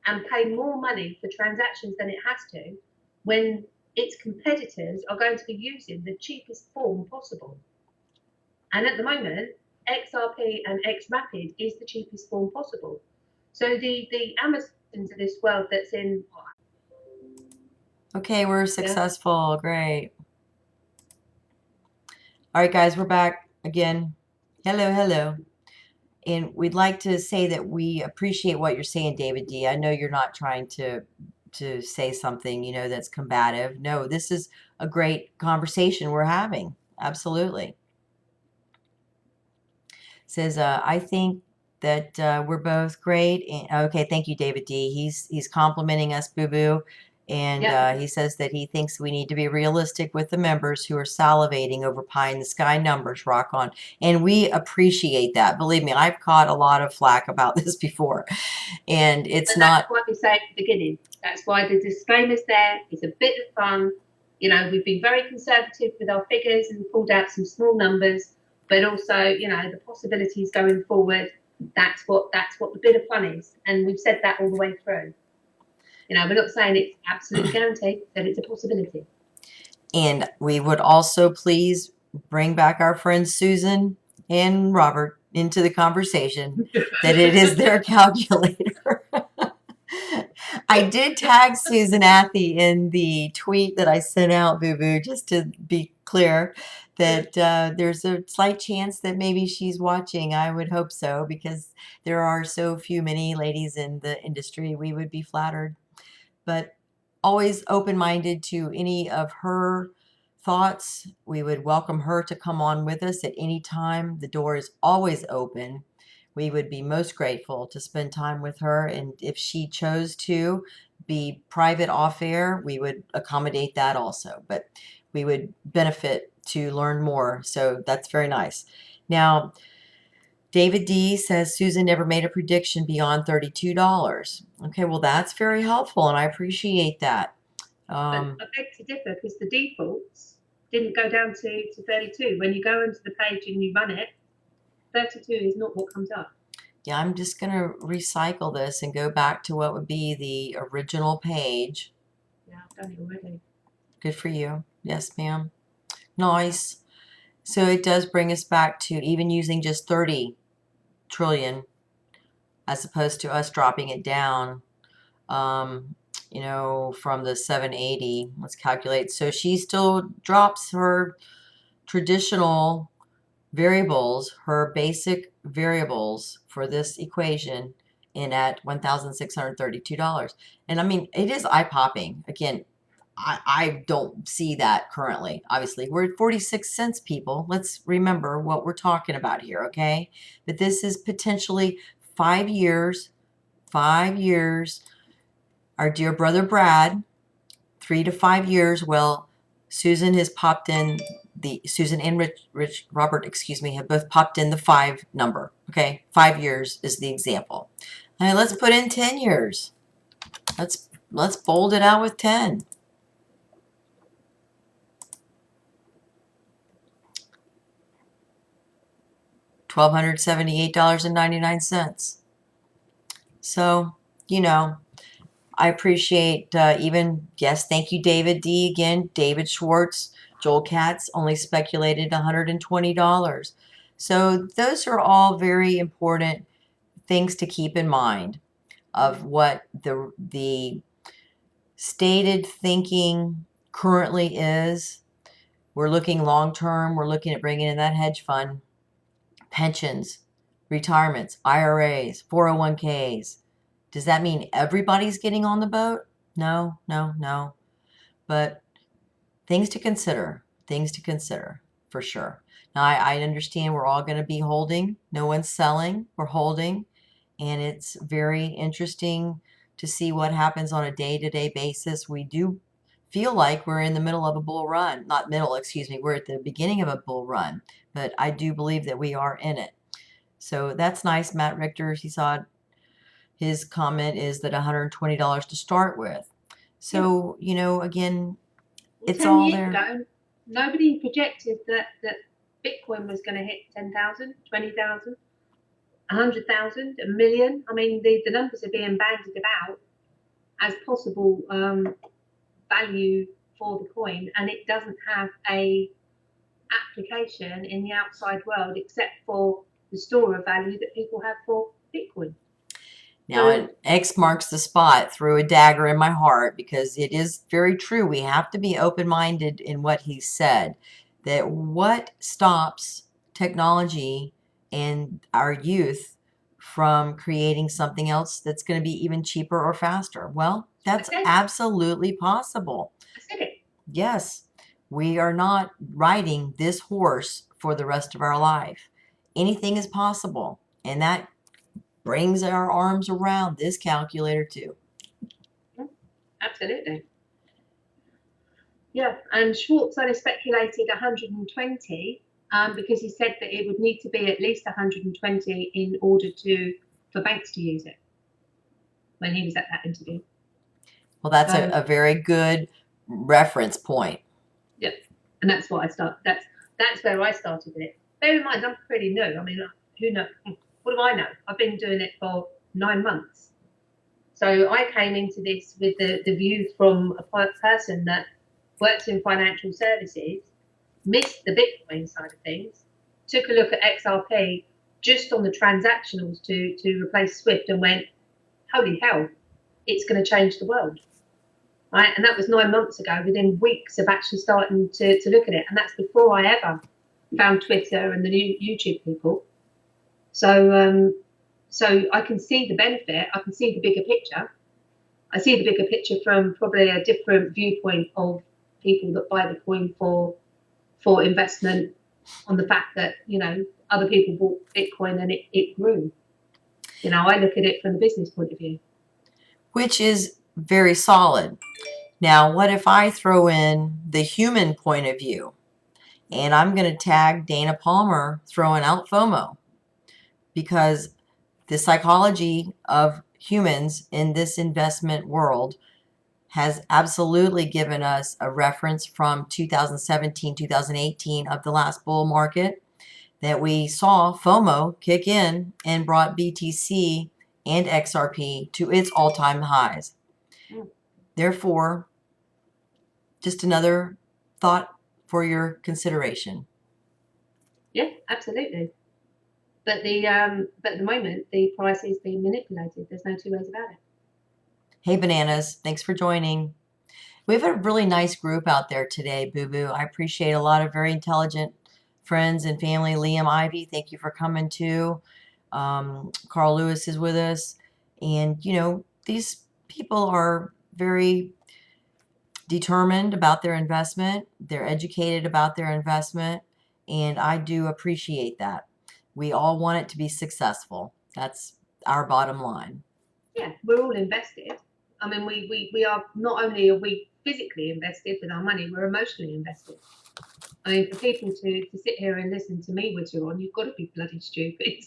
and pay more money for transactions than it has to when its competitors are going to be using the cheapest form possible. And at the moment, XRP and Xrp is the cheapest form possible. So the Amazons of this world that's in. Okay, we're successful. Yeah. Great. All right, guys, we're back again. Hello, hello. And we'd like to say that we appreciate what you're saying, David D. I know you're not trying to say something, that's combative. No, this is a great conversation we're having. Absolutely. Says, I think that we're both great. And, okay, thank you, David D. He's complimenting us, Booboo. And he says that he thinks we need to be realistic with the members who are salivating over pie in the sky numbers. Rock on. And we appreciate that. Believe me, I've caught a lot of flack about this before. And it's not. That's what we say at the beginning. That's why the disclaimer's there. It's a bit of fun. We've been very conservative with our figures and pulled out some small numbers, but also, the possibilities going forward. That's what the bit of fun is. And we've said that all the way through. We're not saying it's absolutely guaranteed, but it's a possibility. And we would also please bring back our friends Susan and Robert into the conversation, that it is their calculator. I did tag Susan Athey in the tweet that I sent out, Booboo, just to be clear that there's a slight chance that maybe she's watching. I would hope so, because there are so many ladies in the industry. We would be flattered. But always open-minded to any of her thoughts. We would welcome her to come on with us at any time. The door is always open. We would be most grateful to spend time with her. And if she chose to be private off air, we would accommodate that also. But we would benefit to learn more. So that's very nice. Now, David D says Susan never made a prediction beyond $32. Okay, well, that's very helpful, and I appreciate that. I beg to differ, because the defaults didn't go down to 32. When you go into the page and you run it, 32 is not what comes up. Yeah, I'm just going to recycle this and go back to what would be the original page. Yeah, I've done it already. Good for you. Yes, ma'am. Nice. So it does bring us back to even using just 30 trillion. as opposed to us dropping it down, you know, from the 780. Let's calculate. So she still drops her traditional variables, her basic variables for this equation in at $1,632. And I mean, it is eye-popping. Again, I don't see that currently. Obviously, we're at 46 cents, people. Let's remember what we're talking about here, okay? But this is potentially 5 years, 5 years. Our dear brother Brad, 3 to 5 years. Well, Susan has popped in Susan and Robert, excuse me, have both popped in the 5 number. Okay, 5 years is the example. All right, let's put in 10 years. Let's bold it out with 10. $1,278.99. So, you know, I appreciate yes, thank you, David D. Again, David Schwartz, Joel Katz only speculated $120. So those are all very important things to keep in mind of what the stated thinking currently is. We're looking long term. We're looking at bringing in that hedge fund, pensions, retirements, IRAs, 401ks. Does that mean everybody's getting on the boat? No, no, no. But things to consider, for sure. Now, I understand we're all going to be holding. No one's selling. We're holding. And it's very interesting to see what happens on a day-to-day basis. We do feel like we're in the middle of a bull run. Not middle, excuse me. We're at the beginning of a bull run. But I do believe that we are in it. So that's nice. Matt Richter, he saw his comment is that $120 to start with. So, you know, again, it's 10 all years there. ago, nobody projected that Bitcoin was going to hit 10,000, 20,000, 100,000, a million. I mean, the numbers are being bandied about as possible value for the coin, and it doesn't have a application in the outside world except for the store of value that people have for Bitcoin. Now, an X marks the spot, threw a dagger in my heart, because it is very true. We have to be open-minded in what he said, that what stops technology and our youth from creating something else that's going to be even cheaper or faster? Well, that's absolutely possible. I said it. Yes, we are not riding this horse for the rest of our life. Anything is possible, and that brings our arms around this calculator too. Absolutely. Yeah, and Schwartz only speculated 120 because he said that it would need to be at least 120 in order for banks to use it when he was at that interview. Well, that's a very good reference point. Yep, and that's what I start. That's where I started with it. Bear in mind, I'm pretty new. I mean, who knows? What do I know? I've been doing it for 9 months. So I came into this with the view from a person that works in financial services, missed the Bitcoin side of things, took a look at XRP just on the transactionals to replace Swift, and went, holy hell, it's going to change the world. Right? And that was 9 months ago, within weeks of actually starting to look at it. And that's before I ever found Twitter and the new YouTube people. So I can see the benefit. I can see the bigger picture. I see the bigger picture from probably a different viewpoint of people that buy the coin for investment, on the fact that, you know, other people bought Bitcoin and it grew. You know, I look at it from the business point of view. Which is very solid. Now, what if I throw in the human point of view? And I'm going to tag Dana Palmer throwing out FOMO, because the psychology of humans in this investment world has absolutely given us a reference from 2017, 2018 of the last bull market, that we saw FOMO kick in and brought BTC and XRP to its all-time highs. Therefore, just another thought for your consideration. Yeah, absolutely. But at the moment, the price is being manipulated. There's no two ways about it. Hey, Bananas, thanks for joining. We have a really nice group out there today, Boo Boo. I appreciate a lot of very intelligent friends and family. Liam, Ivy, thank you for coming too. Carl Lewis is with us. And, you know, these people are very determined about their investment. They're educated about their investment. And I do appreciate that. We all want it to be successful. That's our bottom line. Yeah, we're all invested. I mean, we are, not only are we physically invested with our money, we're emotionally invested. I mean, for people to sit here and listen to me witter on, you've got to be bloody stupid.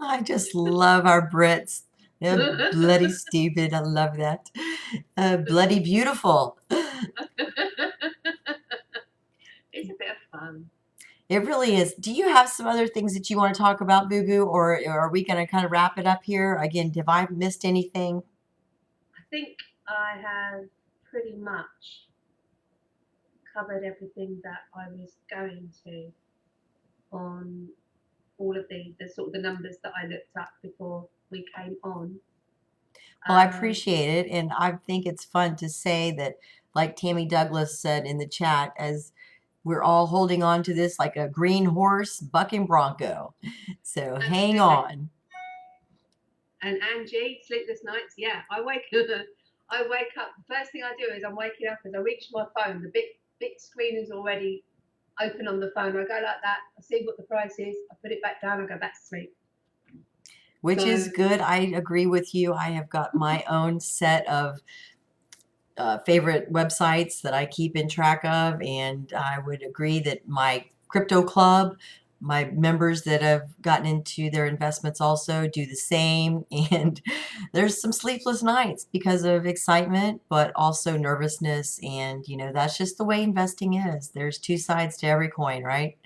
I just love our Brits. They're bloody stupid. I love that. Bloody beautiful. It's a bit of fun. It really is. Do you have some other things that you want to talk about, Boo Boo, or are we going to kind of wrap it up here? Again, have I missed anything? I think I have pretty much covered everything that I was going to on all of the sort of the numbers that I looked up before we came on. Well, I appreciate it, and I think it's fun to say that, like Tammy Douglas said in the chat, as we're all holding on to this like a green horse bucking bronco. So hang on. And Angie, sleepless nights. Yeah, I wake up. The first thing I do is I'm waking up as I reach my phone. The big screen is already open on the phone. I go like that. I see what the price is. I put it back down. I go back to sleep. Which is good. I agree with you. I have got my own set of favorite websites that I keep in track of, and I would agree that my crypto club, my members that have gotten into their investments also do the same. And there's some sleepless nights because of excitement, but also nervousness. And, you know, that's just the way investing is. There's two sides to every coin, right?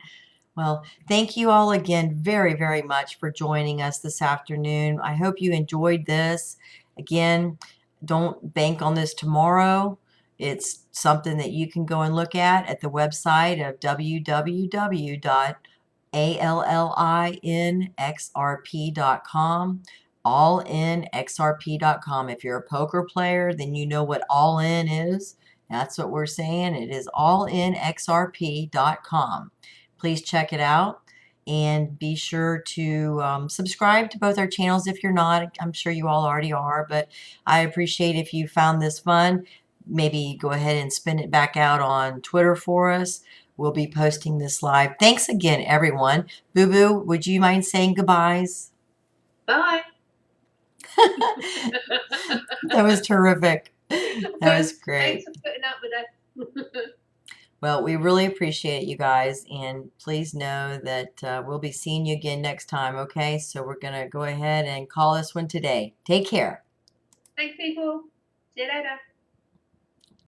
Well, thank you all again very, very much for joining us this afternoon. I hope you enjoyed this. Again, don't bank on this tomorrow. It's something that you can go and look at the website of www.allinxrp.com. Allinxrp.com. If you're a poker player, then you know what all in is. That's what we're saying. It is allinxrp.com. Please check it out and be sure to subscribe to both our channels if you're not. I'm sure you all already are, but I appreciate if you found this fun. Maybe go ahead and spin it back out on Twitter for us. We'll be posting this live. Thanks again, everyone. Boo Boo, would you mind saying goodbyes? Bye. That was terrific. That was great. Thanks for putting up with us. Well, we really appreciate it, you guys, and please know that we'll be seeing you again next time, okay? So we're going to go ahead and call this one today. Take care. Thanks, people. See you later.